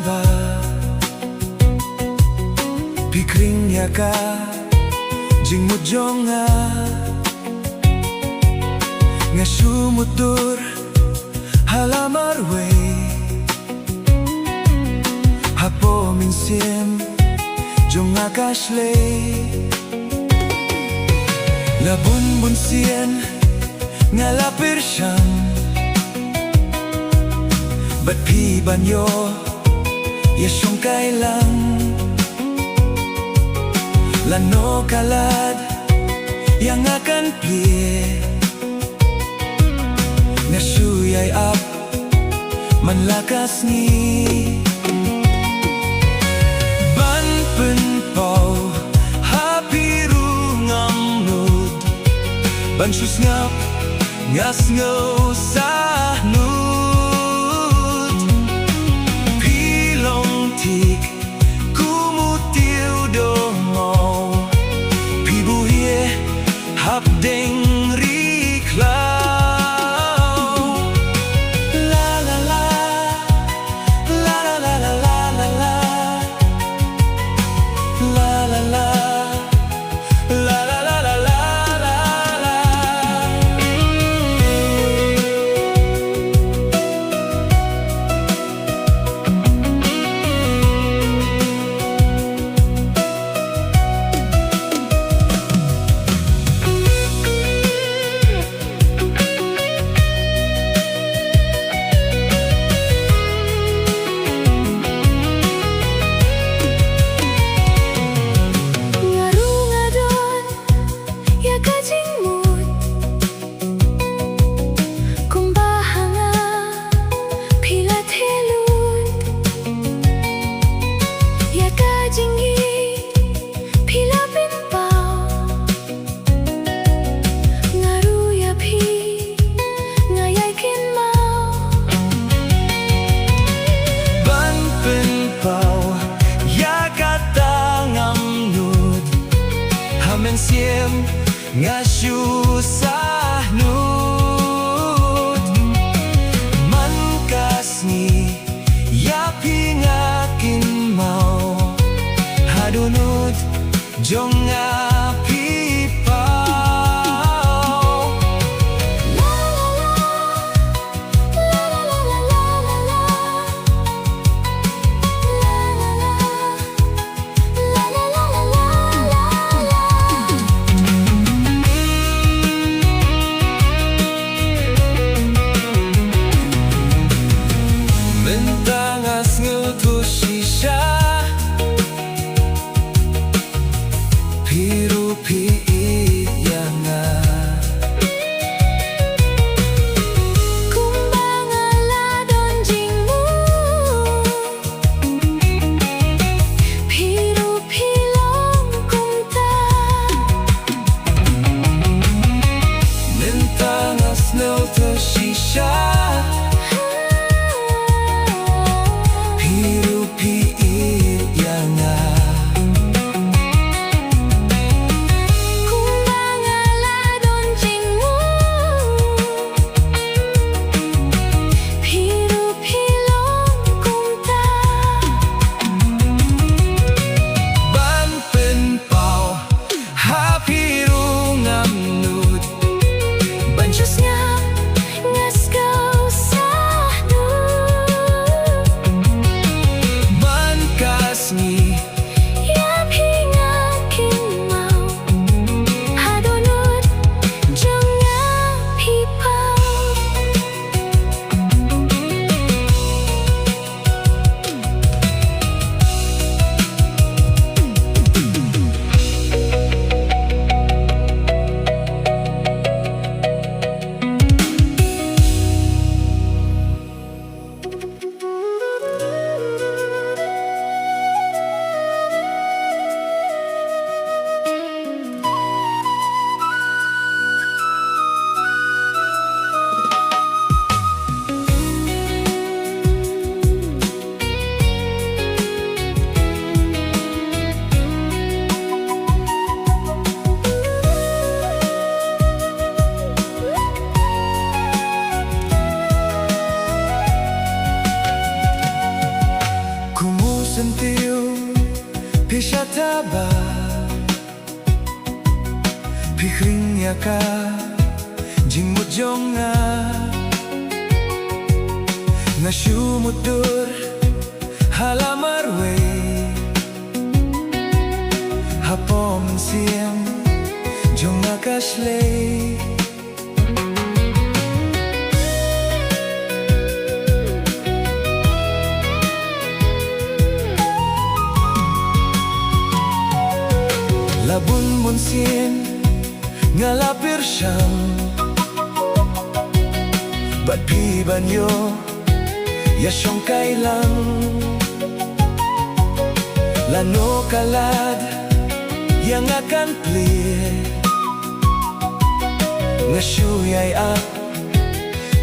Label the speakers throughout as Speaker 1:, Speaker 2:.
Speaker 1: ba pikringnya ka jing mudjong nga sumutur halamar we hapo minsim jong akasle labun bunsien ngalapir siyang ba't pi banyo yasyong kailang lano kalad yang akan plie nga suyay up manlakas ni ban penpaw hapiru ngamnud ban sus ngap ngas ngaw sa nud pilong tik kumutiu domo pibuhie hapdeng riklaw la la la la la la la la la la la la la siem nga syusah nud mankas ni yapi ngakin mau hadunut jong ngapi pau mentangas ngutus shisha piru Hring ka jing mo jong nga syumudur halamarwe hapom siem jong nakaslay labun munsien ngalapir siyang ba't piban yo yasyong kailang lano kalad yang akan plir ngasyuyay at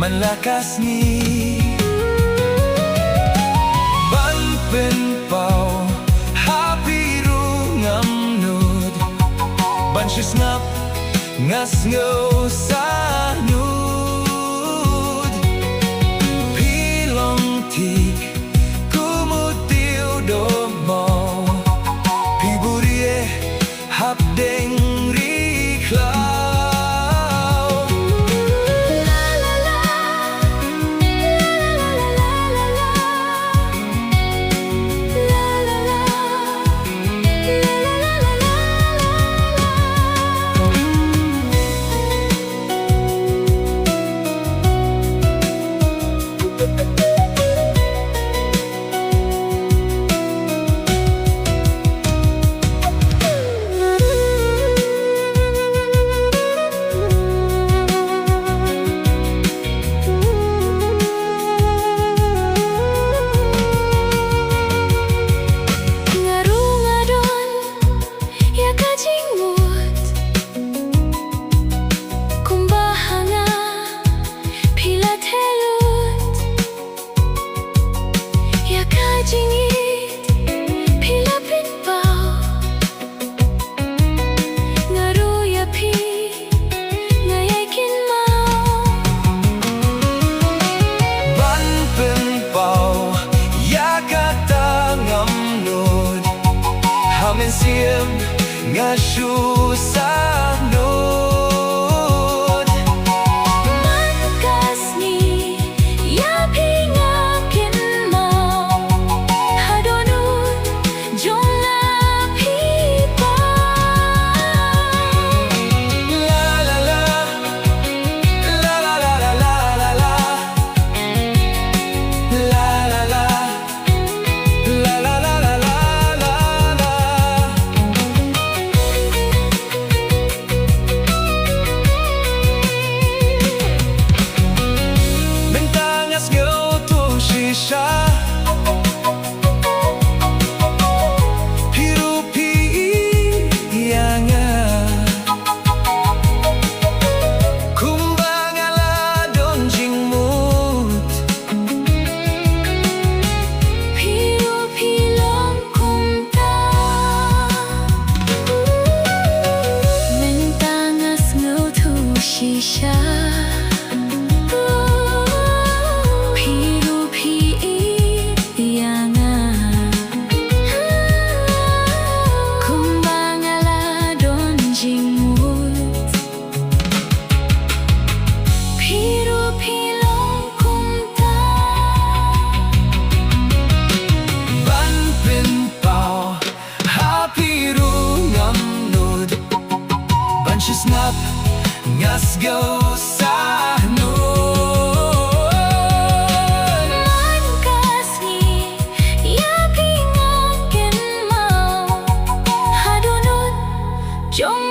Speaker 1: manlakas ni banpenpaw hapiru ngamnud bansyusngap ngas ngaw sa nud pilong tik kumutiw domaw piburie hapdeng riklaw siem ngasyu sa nud
Speaker 2: Mankas ni yapi ngakin mau hadonun jong lapi pa
Speaker 1: la la la la la la la la la la la la la snap ngas go sa nud
Speaker 2: Mankas ni yapi ngakin mau hadonun jong